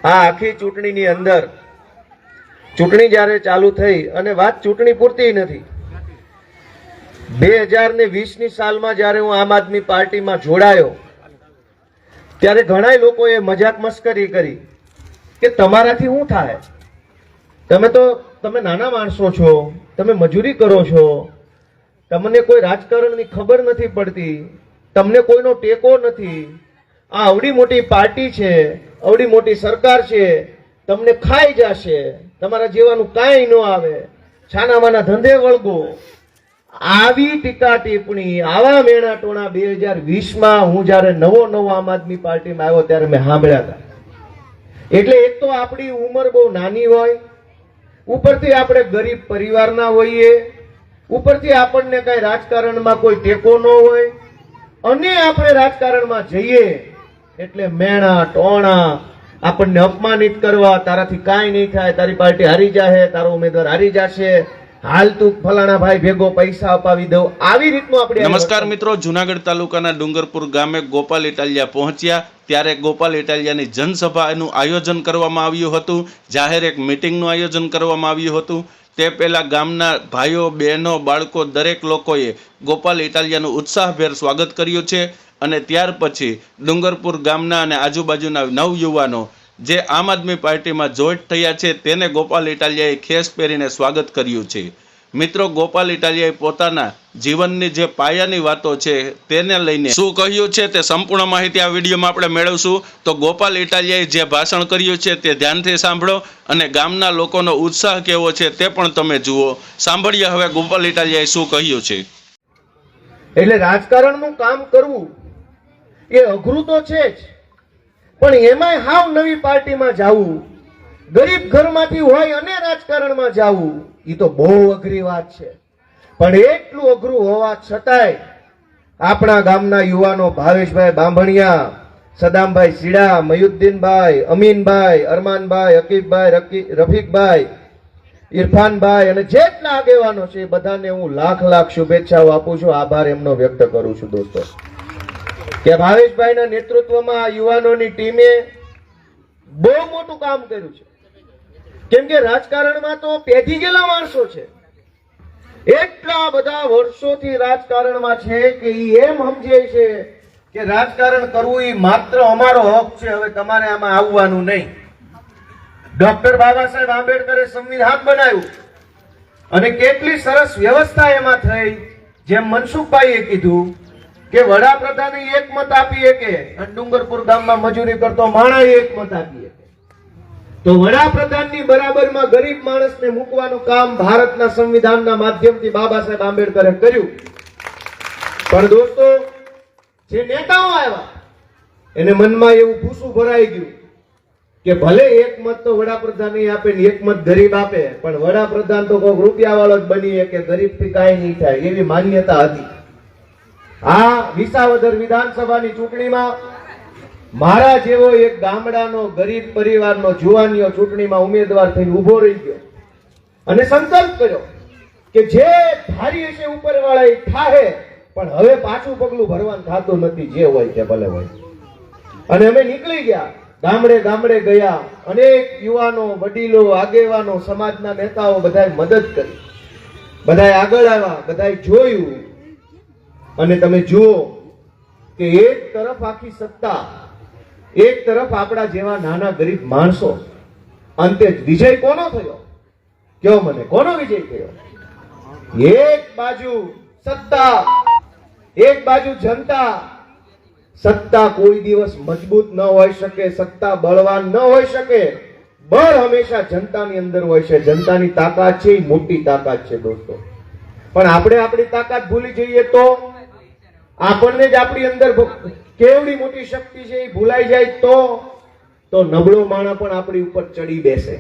આ આખી ચૂંટણીની અંદર ચૂંટણી જ્યારે ચાલુ થઈ અને વાત ચૂંટણી પૂરતી નથી, 2020ની સાલમાં જ્યારે હું આમ આદમી પાર્ટીમાં જોડાયો ત્યારે ઘણા લોકોએ મજાક મસ્કરી કરી કે તમારાથી શું થાય, તમે નાના માણસો છો, તમે મજૂરી કરો છો, તમને કોઈ રાજકારણની ખબર નથી પડતી, તમને કોઈનો ટેકો નથી, આ અવડી મોટી પાર્ટી છે, અવડી મોટી સરકાર છે, તમને ખાઈ જશે, તમારા જેવાનું કાંઈ ન આવે, છાનામાના ધંધે વળગો. આવી ટીકા ટિપ્પણી, આવા મેણા ટોણા 2020માં હું જ્યારે નવો આમ આદમી પાર્ટીમાં આવ્યો ત્યારે મેં સાંભળ્યા હતા. એટલે એક તો આપણી ઉંમર બહુ નાની હોય, ઉપરથી આપણે ગરીબ પરિવારના હોઈએ, ઉપરથી આપણને કઈ રાજકારણમાં કોઈ ટેકો ન હોય, અને આપણે રાજકારણમાં જઈએ એટલે મેણા ટોણા આપણને અપમાનિત કરવા, તારાથી કાંઈ નહીં થાય, તારી પાર્ટી હારી જાહે, તારો ઉમેદવાર હારી જશે, હાલ તું ફલાણા ભાઈ ભેગો પૈસા અપાવી દઉં, આવી રીતનું આપણે. નમસ્કાર મિત્રો, જુનાગઢ તાલુકાના ડુંગરપુર ગામે ગોપાલ ઇટાલિયા પહોંચ્યા ત્યારે ગોપાલ ઇટાલિયાની જનસભાનું આયોજન કરવામાં આવ્યું હતું. જાહેર એક મીટિંગનું આયોજન કરવામાં આવ્યું હતું. તે પહેલા ગામના ભાઈઓ, બહેનો, બાળકો દરેક લોકોએ ગોપાલ ઇટાલિયાનું ઉત્સાહભેર સ્વાગત કર્યું છે. અને ત્યાર પછી ડુંગરપુર ગામના અને આજુબાજુના નવયુવાનો જે આમ આદમી પાર્ટીમાં જોઈન્ટ થયા છે તેને ગોપાલ ઇટાલિયાએ ખેસ પહેરીને સ્વાગત કર્યું છે. મિત્રો, ગોપાલ ઇટાલિયાએ પોતાના જીવનની જે પાયાની વાતો છે તેને લઈને શું કહ્યું છે તે સંપૂર્ણ માહિતી આ વિડીયોમાં આપણે મેળવશું. તો ગોપાલ ઇટાલિયાએ જે ભાષણ કર્યું છે તે ધ્યાનથી સાંભળો અને ગામના લોકોનો ઉત્સાહ કેવો છે તે પણ તમે જુઓ. સાંભળીએ હવે ગોપાલ ઇટાલિયાએ શું કહ્યું છે. એટલે રાજકારણનું કામ કરવું એ અઘરું તો છે જ, પણ એમાંય હાવ નવી પાર્ટીમાં જવું, ગરીબ ઘરમાંથી હોય અને રાજકારણમાં જવું, એ તો બહુ અઘરી વાત છે. પણ એટલું અઘરું હોવા છતાંય આપણા ગામના યુવાનો ભાવેશભાઈ બાંભણિયા, સદામભાઈ સીડા, મયુદ્દીનભાઈ, અમીનભાઈ, અરમાનભાઈ, અકીબભાઈ, રફીકભાઈ, ઇરફાનભાઈ અને જેટલા આગેવાનો છે બધાને હું લાખ શુભેચ્છાઓ આપું છું, આભાર એમનો વ્યક્ત કરું છું દોસ્તો, કે ભાવેશભાઈના નેતૃત્વમાં યુવાનોની ટીમે બહુ મોટું કામ કર્યું છે. કેમ કે રાજકારણમાં તો પેઢી ગયેલા માણસો છે, એટલા બધા વર્ષોથી રાજકારણમાં છે કે એમ સમજે છે કે રાજકારણ કરવું એ માત્ર અમારો હક છે, હવે તમારે આમાં આવવાનું નહીં. ડોક્ટર બાબા સાહેબ આંબેડકરે સંવિધાન બનાવ્યું અને કેટલી સરસ વ્યવસ્થા એમાં થઈ. જેમ મનસુખભાઈએ કીધું કે વડાપ્રધાને એક મત આપી શકે અને ડુંગરપુર ગામમાં મજૂરી કરતો માણસ એક મત આપી શકે, તો વડાપ્રધાનની બરાબરમાં ગરીબ માણસને મૂકવાનું કામ ભારતના સંવિધાનના માધ્યમથી બાબા સાહેબ આંબેડકરે કર્યું. પણ દોસ્તો, જે નેતાઓ આવ્યા એને મનમાં એવું ભૂસું ભરાઈ ગયું કે ભલે એક મત તો વડાપ્રધાન આપે ને એક મત ગરીબ આપે, પણ વડાપ્રધાન તો કોઈ રૂપિયા વાળો જ બની કે ગરીબથી કાંઈ નહીં થાય, એવી માન્યતા હતી. આ વિસાવદર વિધાનસભાની ચૂંટણીમાં મારા જેવો એક ગામડાનો ગરીબ પરિવારનો જુવાનીઓ ચૂંટણીમાં ઉમેદવાર થઈને ઉભો રહી ગયો અને સંકલ્પ કર્યો કે જે ધારી હશે ઉપરવાળા થાહે, પણ હવે પાછું પગલું ભરવાનું થતું નથી, જે હોય તે ભલે હોય. અને અમે નીકળી ગયા, ગામડે ગયા, અનેક યુવાનો, વડીલો, આગેવાનો, સમાજના નેતાઓ બધાએ મદદ કરી, બધાએ આગળ આવ્યા, બધાએ જોયું. અને તમે જુઓ કે એક તરફ આખી સત્તા, એક તરફ આપણા જેવા નાના ગરીબ માણસો, અંતે વિજય કોનો થયો? કયો મને, કોનો વિજય થયો? એક બાજુ સત્તા, એક બાજુ જનતા. સત્તા કોઈ દિવસ મજબૂત ન હોઈ શકે, સત્તા બળવાન ન હોઈ શકે, બળ હંમેશા જનતાની અંદર હોય છે. જનતાની તાકાત છે એ મોટી તાકાત છે દોસ્તો. પણ આપણે આપણી તાકાત ભૂલી જઈએ તો આપણને જ આપણી અંદર કેવડી મોટી શક્તિ છે એ ભૂલાઈ જાય તો નબળો માણસ પણ આપણી ઉપર ચડી બેસે.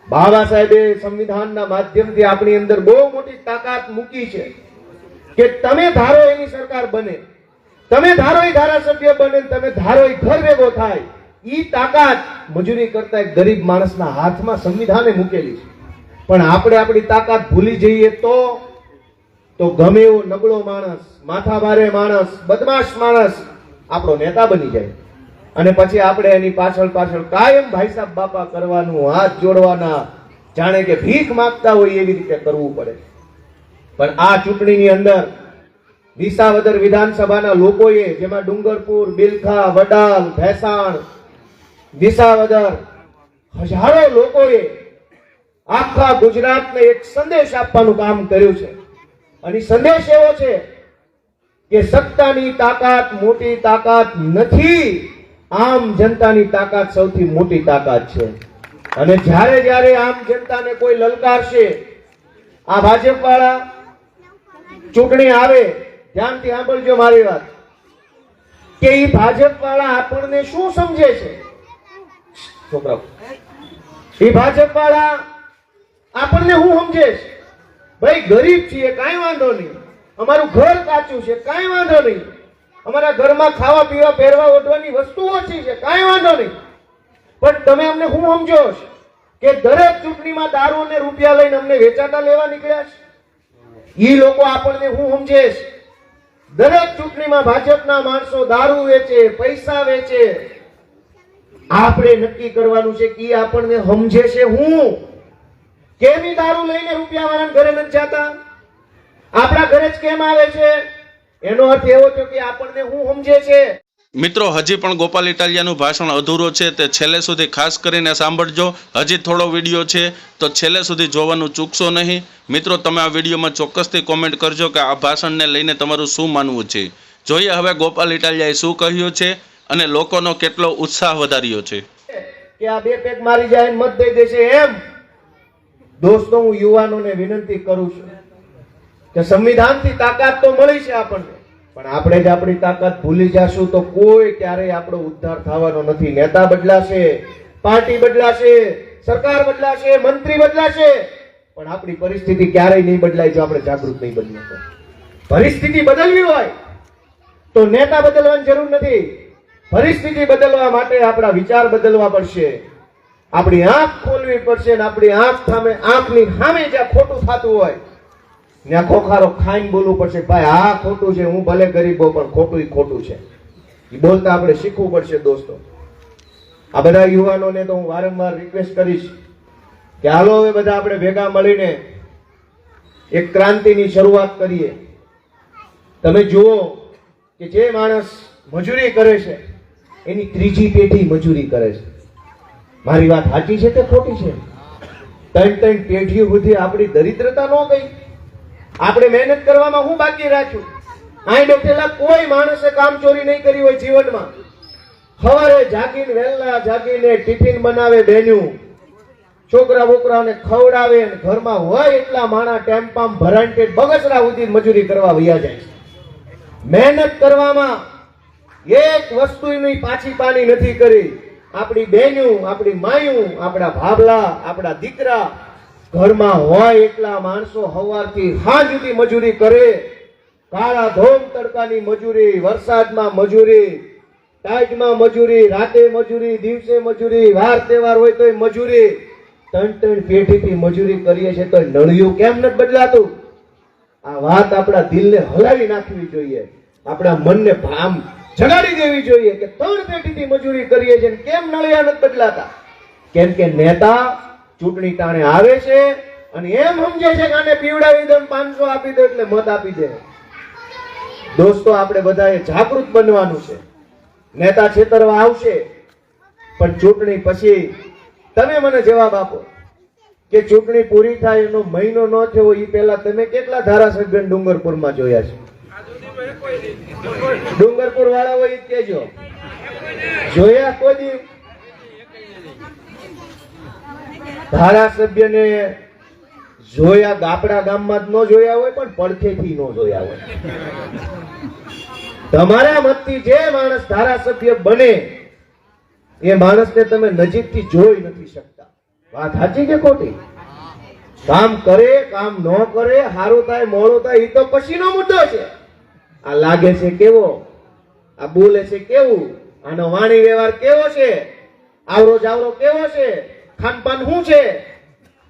બાબા સાહેબે સંવિધાનના માધ્યમથી આપણી અંદર બહુ મોટી તાકાત મૂકી છે કે તમે ધારો એની સરકાર બને, તમે ધારો એ ધારાસભ્ય બને, તમે ધારો એ ઘર ભેગો થાય. ઈ તાકાત મજૂરી કરતા એક ગરીબ માણસના હાથમાં સંવિધાને મૂકેલી છે. પણ આપણે આપણી તાકાત ભૂલી જઈએ તો ગમે એવો નબળો માણસ, માથાભારે માણસ, બદમાશ માણસ આપણો નેતા બની જાય. અને પછી આપણે એની પાછળ પાછળ કાયમ ભાઈ સાહેબ બાપા કરવાનું, હાથ જોડવાના, જાણે કે ભીખ માંગતા હોય એવી રીતે કરવું પડે. પણ આ ચૂંટણીની અંદર વિસાવદર વિધાનસભાના લોકોએ, જેમાં ડુંગરપુર, બિલખા, વડાલ, ભેસાણ, વિસાવદર હજારો લોકોએ આખા ગુજરાતને એક સંદેશ આપવાનું કામ કર્યું છે. અને સંદેશ એવો છે કે સત્તાની તાકાત મોટી તાકાત નથી, આમ જનતાની તાકાત સૌથી મોટી તાકાત છે. અને જ્યારે જ્યારે આમ જનતાને કોઈ લલકારશે, આ ભાજપ વાળા ચૂંટણી આવે, ધ્યાનથી સાંભળજો મારી વાત, કે એ ભાજપ વાળા આપણને શું સમજે છે? છોકરાઓ, એ ભાજપ વાળા આપણને શું સમજે છે? ભાઈ ગરીબ છીએ, કાંઈ વાંધો નહીં, અમારું ઘર કાચું છે, કાંઈ વાંધો નહીં, અમારા ઘરમાં ખાવા પીવા પહેરવા ઓઢવાની વસ્તુ ઓછી છે, કાંઈ વાંધો નહીં, પણ તમે અમને શું સમજો છો કે દરેક ચૂંટણીમાં દારૂ અને રૂપિયા લઈને અમને વેચાતા લેવા નીકળ્યા છે? ઈ લોકો આપણને શું સમજે છે? દરેક ચૂંટણીમાં ભાજપના માણસો દારૂ વેચે, પૈસા વેચે. આપણે નક્કી કરવાનું છે કે આપણને સમજે છે હું કેમ ઈ દારૂ લઈને રૂપિયા વાળાના ઘરે નથી જતા, આપણા ઘરે જ કેમ આવે છે? એનો અર્થ એવો થયો કે આપણને હું સમજે છે. મિત્રો, હજી પણ ગોપાલ ઇટાલિયાનું ભાષણ અધૂરો છે, તે છેલ્લે સુધી ખાસ કરીને સાંભળજો. હજી થોડો વિડીયો છે તો છેલ્લે સુધી જોવાનું ચૂકશો નહીં. મિત્રો, તમે આ વિડીયોમાં ચોક્કસથી કોમેન્ટ કરજો કે આ ભાષણને લઈને તમારું શું માનવું છે. જોઈએ હવે ગોપાલ ઇટાલિયાએ શું કહ્યું છે અને લોકોનો કેટલો ઉત્સાહ વધાર્યો છે. કે આ બે પેક મારી જાય મત દઈ દેશે એમ. દોસ્તો, હું યુવાનોને વિનંતી કરું છું કે સંવિધાનથી તાકાત તો મળી છે આપણને, પણ આપણે જ આપણી તાકાત ભૂલી જશું તો કોઈ ક્યારેય આપણો ઉદ્ધાર થવાનો નથી. નેતા બદલાશે, પાર્ટી બદલાશે, સરકાર બદલાશે, મંત્રી બદલાશે, પણ આપણી પરિસ્થિતિ ક્યારેય નહીં બદલાય જો આપણે જાગૃત નહીં બનીએ તો. પરિસ્થિતિ બદલવી હોય તો નેતા બદલવાની જરૂર નથી. પરિસ્થિતિ બદલવા માટે આપણા વિચાર બદલવા પડશે, આપણી આંખ ખોલવી પડશે, અને આપણી આંખની સામે જ્યાં ખોટું થતું હોય ત્યાં ખોખારો ખાઈને બોલવું પડશે, ભાઈ આ ખોટું છે, હું ભલે ગરીબો પણ ખોટું ખોટું છે. એ બોલતા આપણે શીખવું પડશે. દોસ્તો, આ બધા યુવાનોને તો હું વારંવાર રિક્વેસ્ટ કરીશ કે હાલો હવે બધા આપણે ભેગા મળીને એક ક્રાંતિની શરૂઆત કરીએ. તમે જુઓ કે જે માણસ મજૂરી કરે છે એની ત્રીજી પેઢી મજૂરી કરે છે. મારી વાત સાચી છે કે ખોટી છે? ત્રણ પેઢીઓ સુધી આપણી દરિદ્રતા ન ગઈ? આપણે મહેનત કરવામાં હું બાકી રાખ્યું? અહીં બેઠેલા કોઈ માણસે કામ ચોરી નહીં કરી હોય જીવનમાં. સવારે જાગીને વહેલા જાગીને ટિફિન બનાવે બેન્યું, છોકરા બોકરાઓને ખવડાવે, ઘરમાં હોય એટલા માણા ટેમ્પામ ભરાંટે બગસરા સુધી મજૂરી કરવા વયા જાય છે. મહેનત કરવામાં એક વસ્તુની પાછી પાની નથી કરી. આપણી બહેનું, આપણી માયું, આપણા ભાભલા, આપણા દીકરા ઘરમાં હોય એટલા માણસો સવારથી સાંજ સુધી મજૂરી કરે. કાળા ધોમ તડકાની મજૂરી, વરસાદમાં મજૂરી, ટાઈટમાં મજૂરી, રાતે મજૂરી, દિવસે મજૂરી, વાર તહેવાર હોય તોય મજૂરી. ત્રણ પેઢીથી મજૂરી કરીએ છીએ તો નળિયું કેમ નથી બદલાતું? આ વાત આપણા દિલને હલાવી નાખવી જોઈએ, આપણા મનને આમ જગાડી દેવી જોઈએ કે 3 પેઢીથી મજૂરી કરીએ છીએ કેમ નળિયા નથી બદલાતા? કેમ કે નેતા ચૂંટણી ટાણે આવે છે અને એમ સમજે છે કે આને પીવડાવી દો, 500 આપી દો એટલે મત આપી દે. દોસ્તો, આપણે બધાએ જાગૃત બનવાનું છે. નેતા છેતરવા આવશે, પણ ચૂંટણી પછી તમે મને જવાબ આપો કે ચૂંટણી પૂરી થાય એનો મહિનો ન થયો એ પહેલા તમે કેટલા ધારાસભ્ય ડુંગરપુરમાં જોયા છે? ડુંગરપુર વાળા હોય એ કહેજો, જોયા કોઈ? ધારાસભ્યને જોયા આપણા ગામમાં જ ન જોયા હોય, પણ પડખેથી ન જોયા હોય. તમારા મતથી જે માણસ ધારાસભ્ય બને એ માણસને તમે નજીકથી જોઈ નથી શકતા. વાત સાચી કે ખોટી? કામ કરે, કામ ન કરે, સારું થાય મોડું થાય એ તો પછીનો મુદ્દો છે. આ લાગે છે કેવો, આ બોલે છે કેવું, આનો વાણી વ્યવહાર કેવો છે, આવરો જાવરો કેવો છે, ખાનપાન શું છે,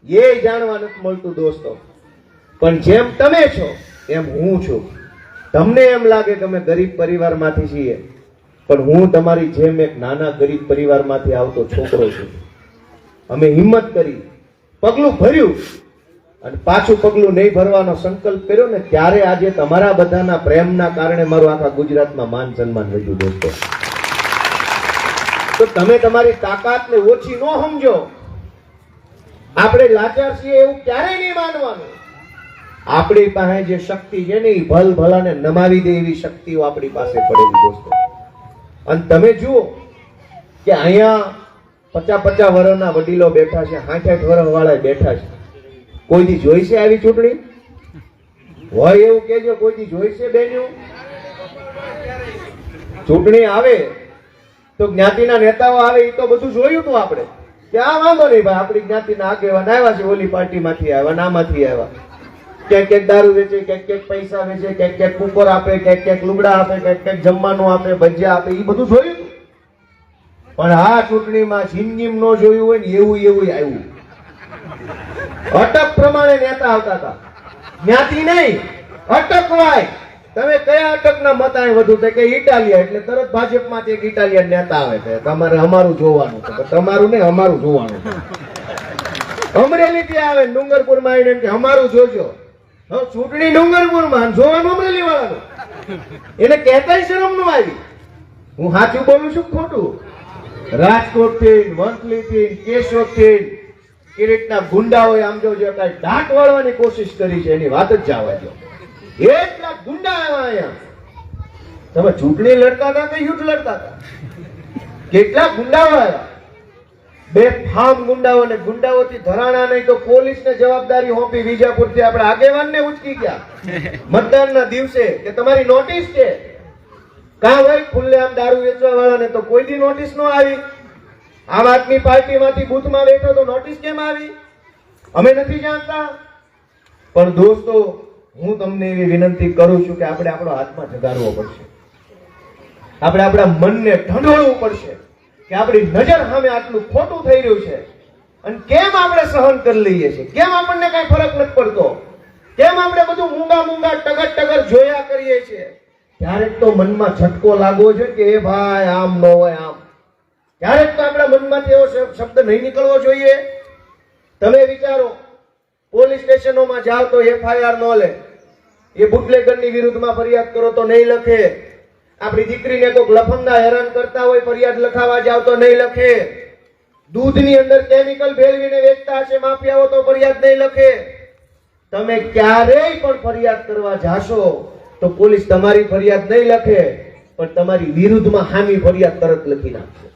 એ જાણવા નથી મળતું. દોસ્તો, પણ જેમ તમે છો એમ હું છું. તમને એમ લાગે કે અમે ગરીબ પરિવારમાંથી છીએ, પણ હું તમારી જેમ એક નાના ગરીબ પરિવારમાંથી આવતો છોકરો છું. અમે હિંમત કરી, પગલું ભર્યું અને પાછું પગલું નહીં ભરવાનો સંકલ્પ કર્યો ને ત્યારે આજે તમારા બધાના પ્રેમના કારણે મારું આખા ગુજરાતમાં માન સન્માન વધ્યું. દોસ્તો, તો તમે તમારી તાકાતને ઓછી ન સમજો. આપણે લાચાર છીએ એવું ક્યારેય નહીં માનવાનું. આપણી પાસે જે શક્તિ છે ને એ ભલ ભલાને નમાવી દે એવી શક્તિઓ આપણી પાસે પડેલી. દોસ્તો, અને તમે જુઓ કે અહીંયા 50-50 વર્ષના વડીલો બેઠા છે, 60-60 વર્ષ વાળા બેઠા છે. કોઈથી જોઈ છે આવી ચૂંટણી? હોય એવું કેજો, કોઈથી જોઈ છે બેન્યું? ચૂંટણી આવે તો જ્ઞાતિના નેતાઓ આવે, એ તો બધું જોયું હતું આપણે કે આ વાંધો નહીં ભાઈ, આપણી જ્ઞાતિના આગેવાન આવ્યા છે, ઓલી પાર્ટીમાંથી આવ્યા, નામાંથી આવ્યા. ક્યાંક ક્યાંક દારૂ વેચે, ક્યાંક ક્યાંક પૈસા વેચે, ક્યાંક ક્યાંક કુકર આપે, ક્યાંક ક્યાંક લુગડા આપે, ક્યાંક ક્યાંક જમવાનું આપે, ભજીયા આપે, એ બધું જોયું. પણ આ ચૂંટણીમાં જિંદગી ન જોયું હોય ને એવું આવ્યું. અટક પ્રમાણે નેતા આવતા હતા, જ્ઞાતિ નહીં, અટકવાય. તમે કયા અટકના મત આય વધુ? કે ઇટાલિયા, એટલે તરત ભાજપમાંથી એક ઇટાલિયન નેતા આવે છે. તમારે અમારું જોવાનું છે. તમારું નહીં, અમારું જોવાનું છે. અમરેલી થી આવે, ડુંગરપુરમાં આવીને એમ કે અમારું જોજો. હવે ચૂંટણી ડુંગરપુરમાં, જોવાનું અમરેલી વાળાનું. એને કહેતાય શરમ ન આવી. હું સાચું બોલું છું ખોટું? રાજકોટ થી, વંથલી થી, કેશોદ થી એ રીતના ગુંડાઓએ આમ જો કઈ દાંત વાળવાની કોશિશ કરી છે, એની વાત જ જવા દો. એટલા ગુંડા આવ્યા અહીંયા. તમે ચૂંટણી લડતા હતા કે યુદ્ધ લડતા હતા? કેટલા ગુંડાઓ આવ્યા? બે ફામ ગુંડાઓ, ને ગુંડાઓથી ધરાણા નહીં તો પોલીસને જવાબદારી સોંપી. વિજાપુરથી આપણે આગેવાનને ઉચકી ગયા મતદાનના દિવસે કે તમારી નોટિસ છે. કાં હોય ખુલ્લે આમ દારૂ વેચવા વાળાને તો કોઈ દી નોટિસ ન આવી. આમ આદમી પાર્ટીમાંથી બૂથમાં બેઠો તો નોટિસ કેમ આવી? અમે નથી જાણતા. પણ દોસ્તો, હું તમને એવી વિનંતી કરું છું કે આપણે આપણો હાથમાં જગાડવો પડશે. આપણે આપણા મનને ઢંઢોળવું પડશે કે આપણી નજર સામે આટલું ખોટું થઈ રહ્યું છે અને કેમ આપણે સહન કરી લઈએ છીએ? કેમ આપણને કઈ ફરક નથી પડતો? કેમ આપણે બધું મૂંગા ટગર જોયા કરીએ છીએ? ક્યારેક તો મનમાં ઝટકો લાગવો જોઈએ કે એ ભાઈ આમ ન હોય આમ. ક્યારેક તો આપણા મનમાંથી એવો શબ્દ નહીં નીકળવો જોઈએ. તમે વિચારો, પોલીસ સ્ટેશનોમાં જાઓ તો FIR ન લે, એ બુટલેગરની વિરુદ્ધમાં ફરિયાદ કરો તો નહીં લખે. આપણી દીકરીને કોઈક લફંગા હેરાન કરતા હોય, ફરિયાદ લખાવા જાવ તો નહીં લખે. દૂધની અંદર કેમિકલ ભેળવીને વેચતા હશે માફિયાઓ તો ફરિયાદ નહીં લખે. તમે ક્યારેય પણ ફરિયાદ કરવા જાશો તો પોલીસ તમારી ફરિયાદ નહીં લખે, પણ તમારી વિરુદ્ધમાં હામી ફરિયાદ તરત લખી નાખશે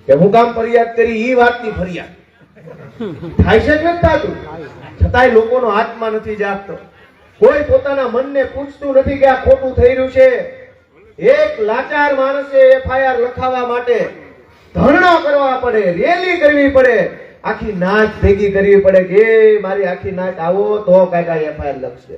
કે હું કામ ફરિયાદ કરી, એ વાતની ફરિયાદ. થાય છે જ નથી થતું, છતાંય લોકોનો હાથમાં નથી જાગતો. કોઈ પોતાના મનને પૂછતું નથી કે આ ખોટું થઈ રહ્યું છે. એક લાચાર માણસે FIR લખાવવા માટે ધરણા કરવા પડે, રેલી કરવી પડે, આખી નાચ ભેગી કરવી પડે કે મારી આખી નાચ આવો તો કાંઈ FIR લખશે.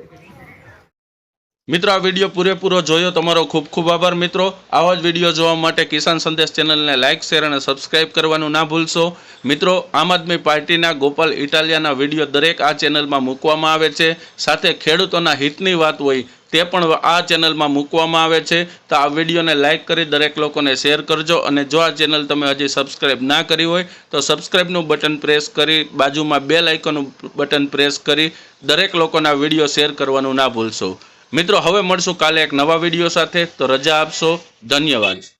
મિત્રો, આ વિડીયો પૂરેપૂરો જોયો તમારો ખૂબ ખૂબ આભાર. મિત્રો, આવા જ વિડીયો જોવા માટે કિસાન સંદેશ ચેનલને લાઇક, શેર અને સબસ્ક્રાઇબ કરવાનું ના ભૂલશો. મિત્રો, આમ આદમી પાર્ટીના ગોપાલ ઇટાલિયાના વિડીયો દરેક આ ચેનલમાં મૂકવામાં આવે છે. સાથે ખેડૂતોના હિતની વાત હોય તે પણ આ ચેનલમાં મૂકવામાં આવે છે. તો આ વિડીયોને લાઇક કરી દરેક લોકોને શેર કરજો. અને જો આ ચેનલ તમે હજી સબસ્ક્રાઇબ ના કરી હોય તો સબસ્ક્રાઇબનું બટન પ્રેસ કરી બાજુમાં બેલ આઇકોનનું બટન પ્રેસ કરી દરેક લોકોના વિડીયો શેર કરવાનું ના ભૂલશો. મિત્રો, હવે મળશું કાલે એક નવા વિડીયો સાથે. તો રજા આપશો. ધન્યવાદ.